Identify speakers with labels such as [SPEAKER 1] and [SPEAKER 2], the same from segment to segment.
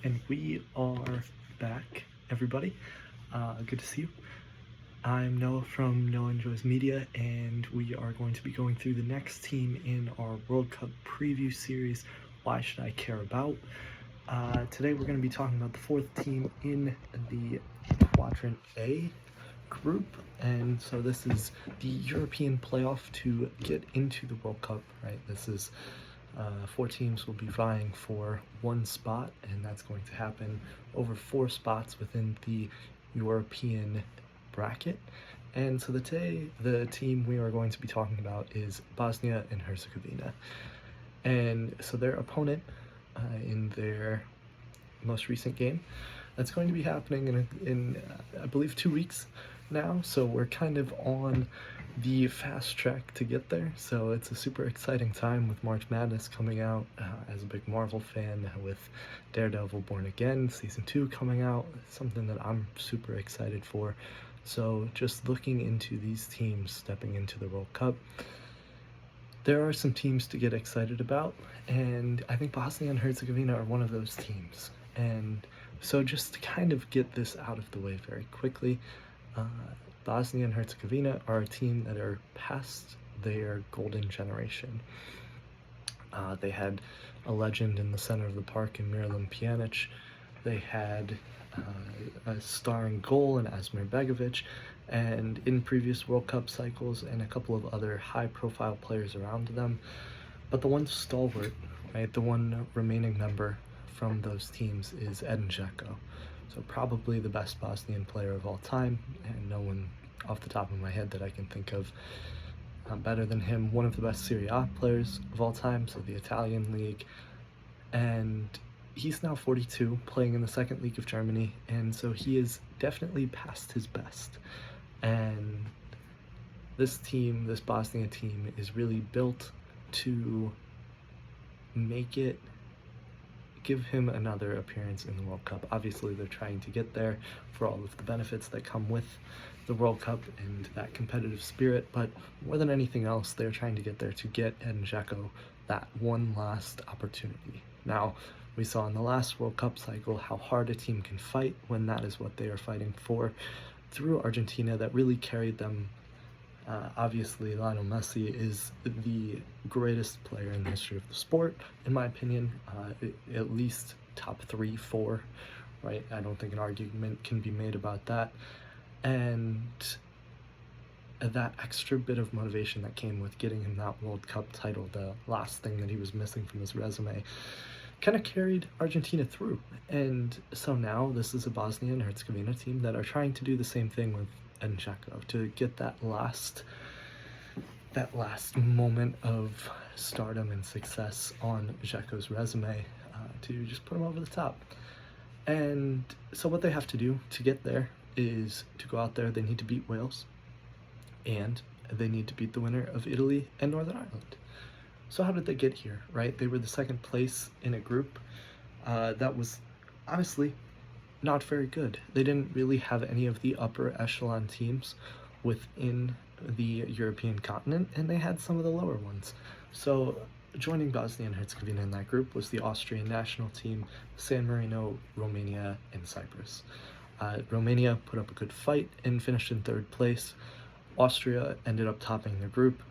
[SPEAKER 1] And we are back, everybody. Good to see you. I'm Noah from Noah Enjoys Media, and we are going to be going through the next team in our World Cup preview series, Why Should I Care About? Today we're going to be talking about the fourth team in the Quadrant A group, and so this is the European playoff to get into the World Cup, right? This is 4 teams will be vying for one spot, and that's going to happen over 4 spots within the European bracket. And so today, the team we are going to be talking about is Bosnia and Herzegovina. And so their opponent in their most recent game, that's going to be happening in I believe 2 weeks now. So we're kind of on the fast track to get there. So it's a super exciting time with March Madness coming out. As a big Marvel fan, with Daredevil Born Again Season 2 coming out, something that I'm super excited for. So just looking into these teams stepping into the World Cup, there are some teams to get excited about, and I think Bosnia and Herzegovina are one of those teams. And so just to kind of get this out of the way very quickly, Bosnia and Herzegovina are a team that are past their golden generation. They had a legend in the center of the park in Miralem Pjanic. They had a starring goal in Asmir Begovic, and in previous World Cup cycles, and a couple of other high-profile players around them. But the one stalwart, right, the one remaining member from those teams is Edin Dzeko. So probably the best Bosnian player of all time, and no one off the top of my head that I can think of better than him. One of the best Serie A players of all time, so the Italian league. And he's now 42, playing in the second league of Germany, and so he is definitely past his best. And this team, this Bosnia team, is really built to give him another appearance in the World Cup. Obviously, they're trying to get there for all of the benefits that come with the World Cup and that competitive spirit, but more than anything else, they're trying to get there to get Edin Dzeko that one last opportunity. Now, we saw in the last World Cup cycle how hard a team can fight when that is what they are fighting for, through Argentina that really carried them. Obviously, Lionel Messi is the greatest player in the history of the sport, in my opinion, at least top 3, 4, right? I don't think an argument can be made about that. And that extra bit of motivation that came with getting him that World Cup title, the last thing that he was missing from his resume, kind of carried Argentina through. And so now this is a Bosnia and Herzegovina team that are trying to do the same thing with Edin Dzeko, to get that last moment of stardom and success on Dzeko's resume, to just put him over the top. And so what they have to do to get there is to go out there. They need to beat Wales, and they need to beat the winner of Italy and Northern Ireland. So how did they get here, right? They were the second place in a group that was honestly not very good. They didn't really have any of the upper echelon teams within the European continent, and they had some of the lower ones. So joining Bosnia and Herzegovina in that group was the Austrian national team, San Marino, Romania, and Cyprus. Romania put up a good fight and finished in 3rd place. Austria ended up topping the group,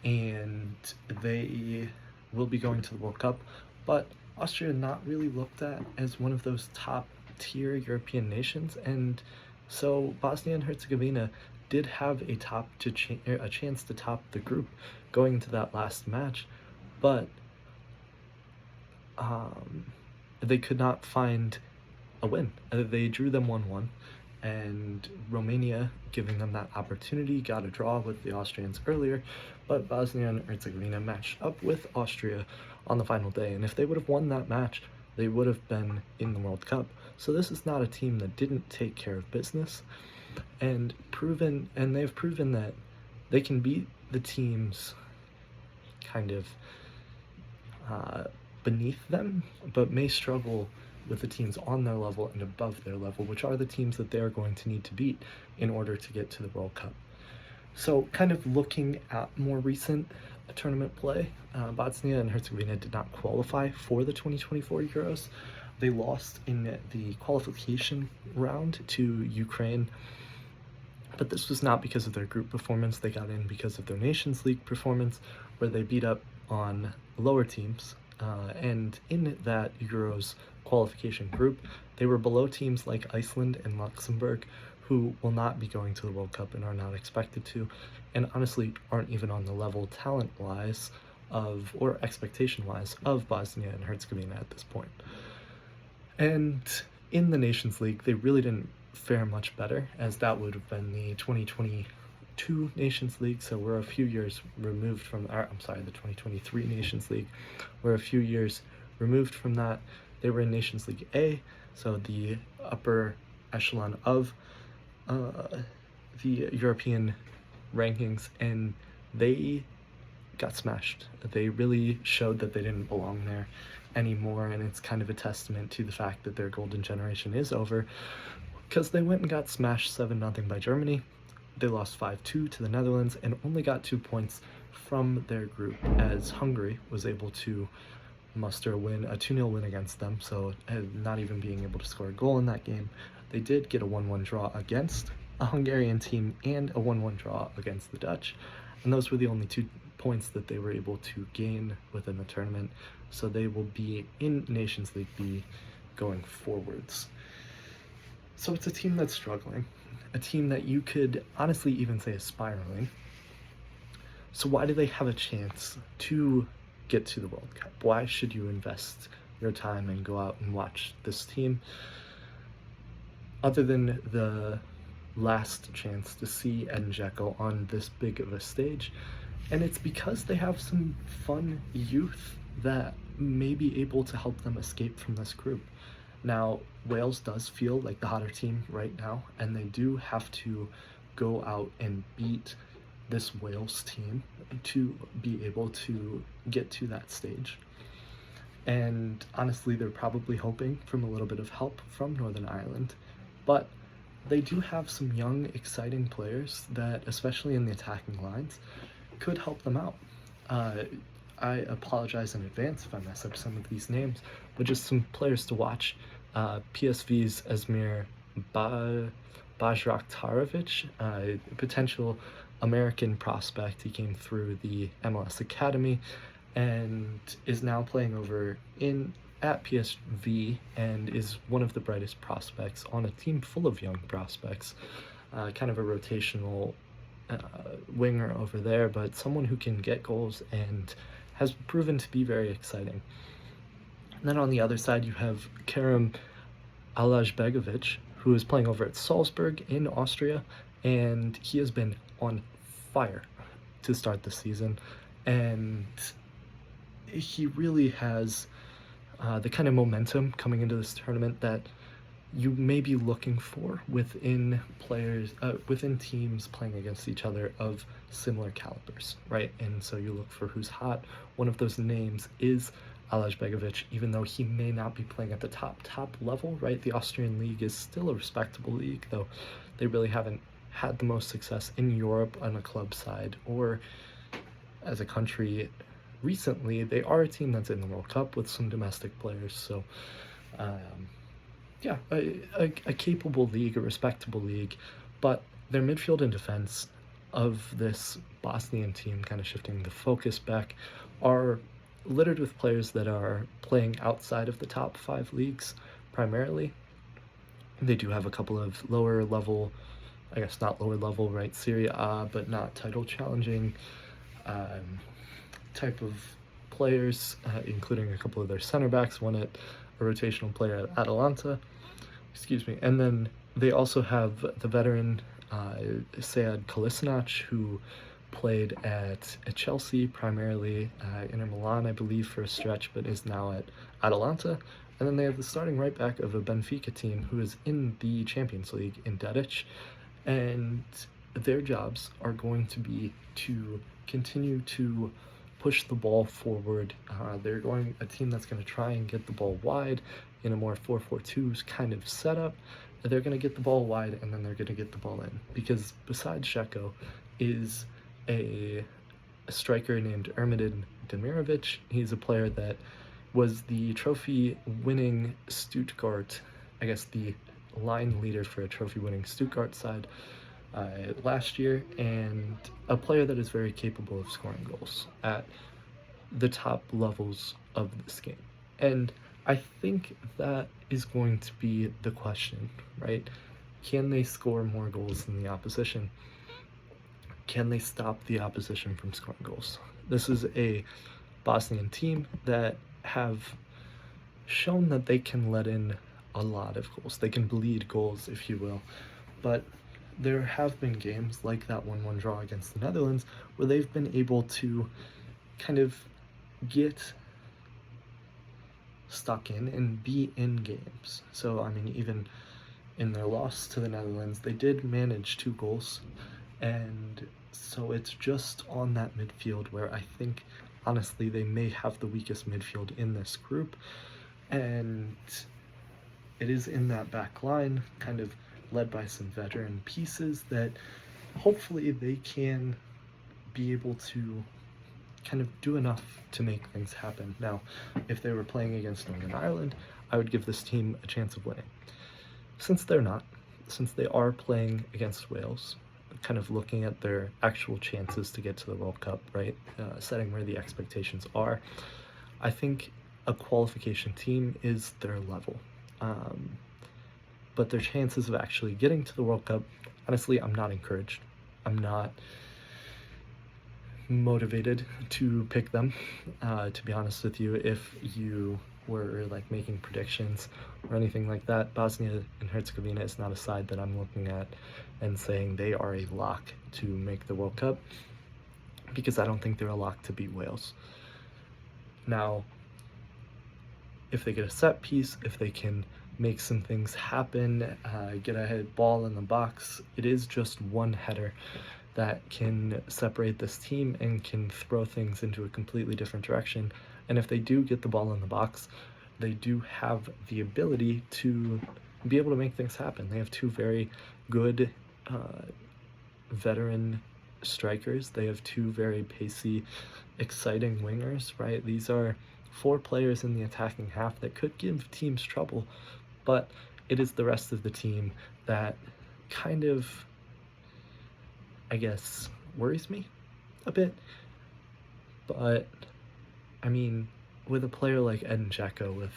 [SPEAKER 1] and they will be going to the World Cup, but Austria not really looked at as one of those top tier European nations, and so Bosnia and Herzegovina did have a chance to top the group going into that last match, but they could not find a win. They drew them 1-1, and Romania, giving them that opportunity, got a draw with the Austrians earlier, but Bosnia and Herzegovina matched up with Austria on the final day, and if they would have won that match, they would have been in the World Cup. So this is not a team that didn't take care of business, and they've proven that they can beat the teams kind of beneath them, but may struggle with the teams on their level and above their level, which are the teams that they are going to need to beat in order to get to the World Cup. So kind of looking at more recent tournament play, Bosnia and Herzegovina did not qualify for the 2024 Euros, They lost in the qualification round to Ukraine, but this was not because of their group performance. They got in because of their Nations League performance, where they beat up on lower teams. And in that Euros qualification group, they were below teams like Iceland and Luxembourg, who will not be going to the World Cup and are not expected to, and honestly aren't even on the level talent-wise of, or expectation-wise, of Bosnia and Herzegovina at this point. And in the Nations League, they really didn't fare much better, as that would have been the 2022 Nations League, so we're a few years removed from, the 2023 Nations League. We're a few years removed from that. They were in Nations League A, so the upper echelon of the European rankings, and they got smashed. They really showed that they didn't belong there anymore, and it's kind of a testament to the fact that their golden generation is over, because they went and got smashed 7-0 by Germany. They lost 5-2 to the Netherlands and only got 2 points from their group, as Hungary was able to muster a win, a 2-0 win against them, so not even being able to score a goal in that game. They did get a 1-1 draw against a Hungarian team and a 1-1 draw against the Dutch, and those were the only 2 points that they were able to gain within the tournament, so they will be in Nations League B going forwards. So it's a team that's struggling, a team that you could honestly even say is spiraling. So why do they have a chance to get to the World Cup? Why should you invest your time and go out and watch this team, other than the last chance to see Edin Dzeko on this big of a stage? And it's because they have some fun youth that may be able to help them escape from this group. Now, Wales does feel like the hotter team right now, and they do have to go out and beat this Wales team to be able to get to that stage. And honestly, they're probably hoping from a little bit of help from Northern Ireland, but they do have some young, exciting players that, especially in the attacking lines, could help them out. I apologize in advance if I mess up some of these names, but just some players to watch. PSV's Esmir Bajraktarovic, a potential American prospect. He came through the MLS Academy and is now playing over at PSV and is one of the brightest prospects on a team full of young prospects. Kind of a rotational winger over there, but someone who can get goals and has proven to be very exciting. And then on the other side, you have Kerem Alajbegovic, who is playing over at Salzburg in Austria, and he has been on fire to start the season, and he really has the kind of momentum coming into this tournament that you may be looking for within within teams playing against each other of similar calibers, right? And so you look for who's hot. One of those names is Alajbegovic, even though he may not be playing at the top level, right? The Austrian league is still a respectable league, though they really haven't had the most success in Europe on a club side or as a country recently. They are a team that's in the World Cup with some domestic players, so yeah, a capable league, a respectable league, but their midfield and defense of this Bosnian team, kind of shifting the focus back, are littered with players that are playing outside of the top 5 leagues primarily. They do have a couple of lower level, I guess not lower level, right, Serie A, but not title challenging type of players, including a couple of their center backs, one at a rotational player at Atalanta, and then they also have the veteran Sead Kolasinac, who played at Chelsea, primarily Inter Milan, I believe, for a stretch, but is now at Atalanta. And then they have the starting right back of a Benfica team who is in the Champions League in Dedic, and their jobs are going to be to continue to push the ball forward. They're a team that's going to try and get the ball wide in a more 4-4-2 kind of setup. They're going to get the ball wide, and then they're going to get the ball in, because besides Dzeko is a striker named Ermedin Demirovic. He's a player that was the trophy-winning Stuttgart, I guess the line leader for a trophy-winning Stuttgart side last year, and a player that is very capable of scoring goals at the top levels of this game. And I think that is going to be the question, right? Can they score more goals than the opposition? Can they stop the opposition from scoring goals? This is a Bosnian team that have shown that they can let in a lot of goals. They can bleed goals, if you will. But there have been games like that 1-1 draw against the Netherlands where they've been able to kind of get stuck in and be in games. So, I mean, even in their loss to the Netherlands, they did manage 2 goals. And so it's just on that midfield where I think, honestly, they may have the weakest midfield in this group. And it is in that back line, kind of led by some veteran pieces, that hopefully they can be able to kind of do enough to make things happen. Now, if they were playing against Northern Ireland, I would give this team a chance of winning. Since they're not, since they are playing against Wales, kind of looking at their actual chances to get to the World Cup, right, setting where the expectations are, I think a qualification team is their level. But their chances of actually getting to the World Cup, honestly, I'm not encouraged. I'm not motivated to pick them, to be honest with you. If you were like making predictions or anything like that, Bosnia and Herzegovina is not a side that I'm looking at and saying they are a lock to make the World Cup, because I don't think they're a lock to beat Wales. Now, if they get a set piece, if they can make some things happen, get a head ball in the box, it is just one header that can separate this team and can throw things into a completely different direction. And if they do get the ball in the box, they do have the ability to be able to make things happen. They have 2 very good veteran strikers. They have 2 very pacey, exciting wingers, right? These are 4 players in the attacking half that could give teams trouble, but it is the rest of the team that kind of, I guess, worries me a bit. But, I mean, with a player like Edin Dzeko, with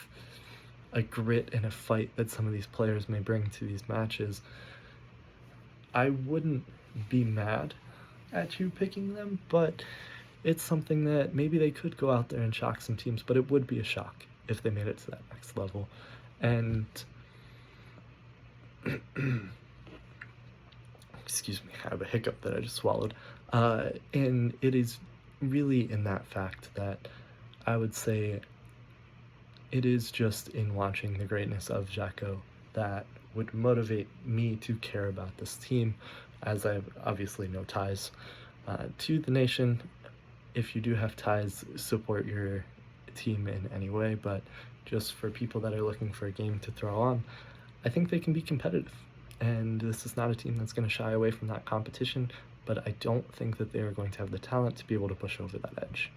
[SPEAKER 1] a grit and a fight that some of these players may bring to these matches, I wouldn't be mad at you picking them, but it's something that maybe they could go out there and shock some teams, but it would be a shock if they made it to that next level. And excuse me, I have a hiccup that I just swallowed. And it is really in that fact that I would say it is just in watching the greatness of Dzeko that would motivate me to care about this team, as I have obviously no ties to the nation. If you do have ties, support your team in any way, but just for people that are looking for a game to throw on, I think they can be competitive. And this is not a team that's going to shy away from that competition, but I don't think that they are going to have the talent to be able to push over that edge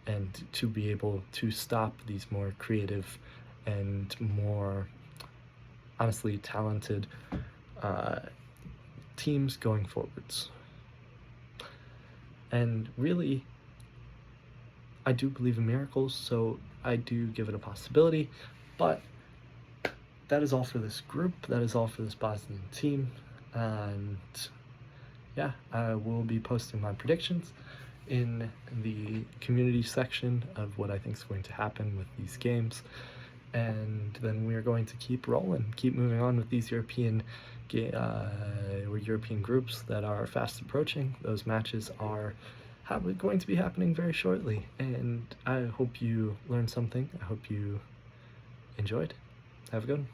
[SPEAKER 1] and to be able to stop these more creative and more, honestly, talented teams going forwards. And really, I do believe in miracles, so I do give it a possibility, but that is all for this group. That is all for this Bosnian team. And yeah, I will be posting my predictions in the community section of what I think is going to happen with these games. And then we are going to keep rolling, keep moving on with these European groups that are fast approaching. Those matches are going to be happening very shortly. And I hope you learned something. I hope you enjoyed. Have a good one.